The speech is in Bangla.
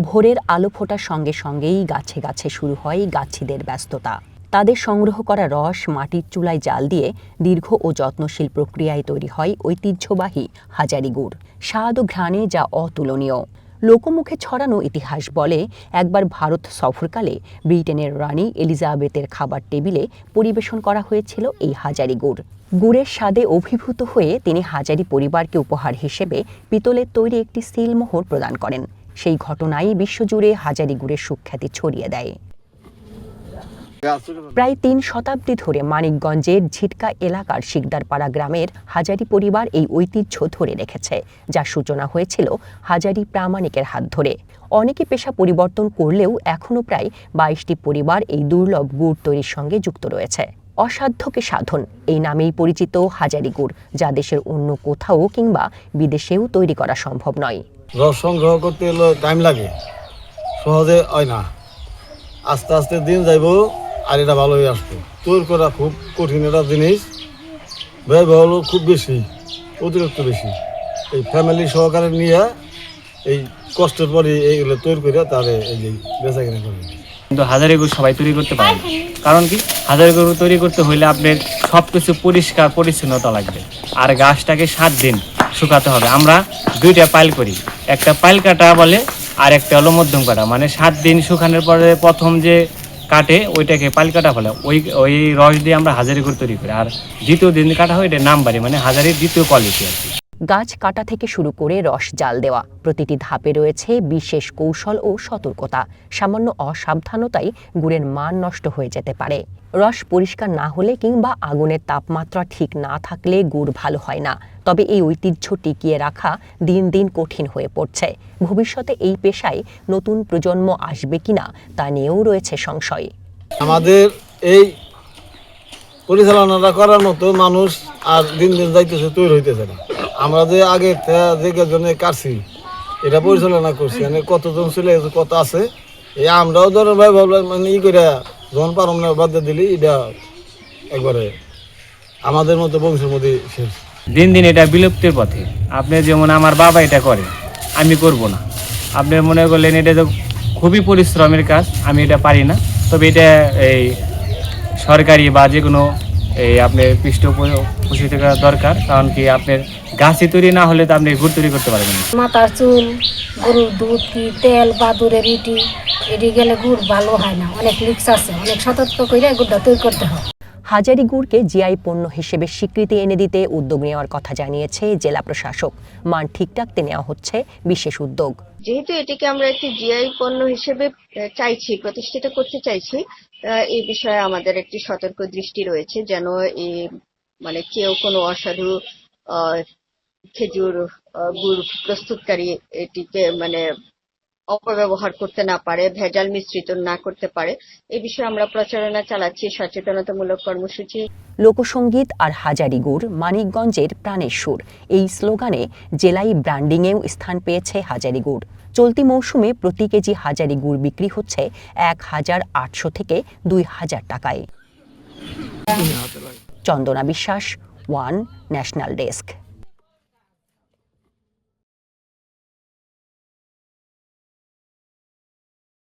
ভোরের আলো ফোটার সঙ্গে সঙ্গেই গাছে গাছে শুরু হয় গাছিদের ব্যস্ততা। তাদের সংগ্রহ করা রস মাটির চুলায় জাল দিয়ে দীর্ঘ ও যত্নশীল প্রক্রিয়ায় তৈরি হয় ঐতিহ্যবাহী হাজারি গুড়। স্বাদ ও ঘ্রাণে যা অতুলনীয়। লোকমুখে ছড়ানো ইতিহাস বলে, একবার ভারত সফরকালে ব্রিটেনের রানী এলিজাবেথের খাবার টেবিলে পরিবেশন করা হয়েছিল এই হাজারি গুড়। গুড়ের স্বাদে অভিভূত হয়ে তিনি হাজারি পরিবারকে উপহার হিসেবে পিতলের তৈরি একটি সিলমোহর প্রদান করেন। সেই ঘটনাই বিশ্বজুড়ে হাজারি গুড়ের সুখ্যাতি ছড়িয়ে দেয়। প্রায় ৩ শতাব্দী ধরে মানিকগঞ্জের ঝিটকা এলাকার শিকদারপাড়া গ্রামের হাজারি পরিবার এই ঐতিহ্য ধরে রেখেছে, যার সূচনা হয়েছিল হাজারি প্রামাণিকের হাত ধরে। অনেকে পেশা পরিবর্তন করলেও এখনও প্রায় ২২টি পরিবার এই দুর্লভ গুড় তৈরির সঙ্গে যুক্ত রয়েছে। অসাধ্যকে সাধন এই নামেই পরিচিত হাজারি গুড়, যা দেশের অন্য কোথাও কিংবা বিদেশেও তৈরি করা সম্ভব নয়। রস সংগ্রহ করতে হলে টাইম লাগে, সহজে হয় না। আস্তে আস্তে দিন যাইব আর এটা ভালো হয়ে আসতো। তৈরি করা খুব কঠিন একটা জিনিস, ব্যয়বহুল হলো খুব বেশি, অতিরিক্ত বেশি। এই ফ্যামিলি সহকারে নিয়ে এই কষ্টের পরে এইগুলো তৈরি করে তাহলে এই যে বেচা কিনা করে। কিন্তু হাজারি গুড় সবাই তৈরি করতে পারে, কারণ কি হাজারি গুড় তৈরি করতে হলে আপনার সব কিছু পরিষ্কার পরিচ্ছন্নতা লাগবে, আর গাছটাকে 7 দিন শুকাতে হবে। আমরা 2টা পাইল করি, একটা পাইল কাটা বলে আর একটা হলো মধ্যম কাটা। মানে 7 দিন শুকানোর পরে প্রথম যে কাটে ওইটাকে পাইল কাটা বলে। ওই রস দিয়ে আমরা হাজারি গুড় তৈরি করি। আর দ্বিতীয় দিন কাটা হয় এটা নামবাড়ি, মানে হাজারির দ্বিতীয় কোয়ালিটি আর কি। গাছ কাটা থেকে শুরু করে রস জাল দেওয়া, প্রতিটি ধাপে রয়েছে বিশেষ কৌশল ও সতর্কতা। সামান্য অসাবধানতাই গুড়ের মান নষ্ট হয়ে যেতে পারে। রস পরিষ্কার না হলে কিংবা আগুনের তাপমাত্রা ঠিক না থাকলে গুড় ভালো হয় না। তবে এই ঐতিহ্য টিকিয়ে রাখা দিন দিন কঠিন হয়ে পড়ছে। ভবিষ্যতে এই পেশায় নতুন প্রজন্ম আসবে কিনা তা নিয়েও রয়েছে সংশয়। আমাদের এই পরিচালনাটা করার মতো মানুষ আর দিন দিন যাইতেছে, তৈরি হইতেছে না। আমরা যে আগে যে জন্য কাটছি এটা পরিচালনা করছি, মানে কতজন ছিল কত আছে, এই আমরাও ধরো ভাই ভাবলাম মানে করে যখন পারম না বাদ দিলি এটা একবারে আমাদের মতো বংশের মধ্যে শেষ। দিন দিন এটা বিলুপ্তির পথে। আপনি যেমন আমার বাবা এটা করে, আমি করব না। আপনি মনে করলেন এটা তো খুবই পরিশ্রমের কাজ, আমি এটা পারি না। তবে এটা এই সরকারি বা যে কোনো এই আপনার পৃষ্ঠপোষিত করা দরকার, কারণ কি আপনার গাছই তৈরি না হলে তো আপনি গুড় তৈরি করতে পারবেন না। মাথার চুল, গরুর দুধ, কি তেল বা দুধের এটি গেলে গুড় ভালো হয় না। অনেক রিস্ক আছে, অনেক সতর্ক করে গুড়টা তৈরি করতে হয়। হাজারি গুড়কে জিআই পণ্য হিসেবে স্বীকৃতি এনে দিতে উদ্যোগ নেওয়ার কথা জানিয়েছে জেলা প্রশাসক। মান ঠিক রাখতে নেওয়া হচ্ছে বিশেষ উদ্যোগ। যেহেতু এটিকে আমরা একটি জিআই পণ্য হিসেবে চাইছি, প্রতিষ্ঠিত করতে চাইছি, এই বিষয়ে আমাদের একটি সতর্ক দৃষ্টি রয়েছে, যেন মানে কেউ কোনো অসাধু খেজুর গুড় প্রস্তুতকারী এটিকে মানে অপব্যবহার করতে না পারে, ভেজাল মিশ্রিত না করতে পারে। এই বিষয়ে আমরা প্রচারণা চালাচ্ছি, সচেতনতামূলক কর্মসূচি। লোকসঙ্গীত আর হাজারি গুড় মানিকগঞ্জের প্রাণের সুর, এই স্লোগানে জেলায় ব্র্যান্ডিংয়েও স্থান পেয়েছে হাজারি গুড়। চলতি মৌসুমে প্রতি কেজি হাজারি গুড় বিক্রি হচ্ছে ১,৮০০ থেকে ২,০০০ টাকায়। চন্দনা বিশ্বাস, ওয়ান ন্যাশনাল ডেস্ক।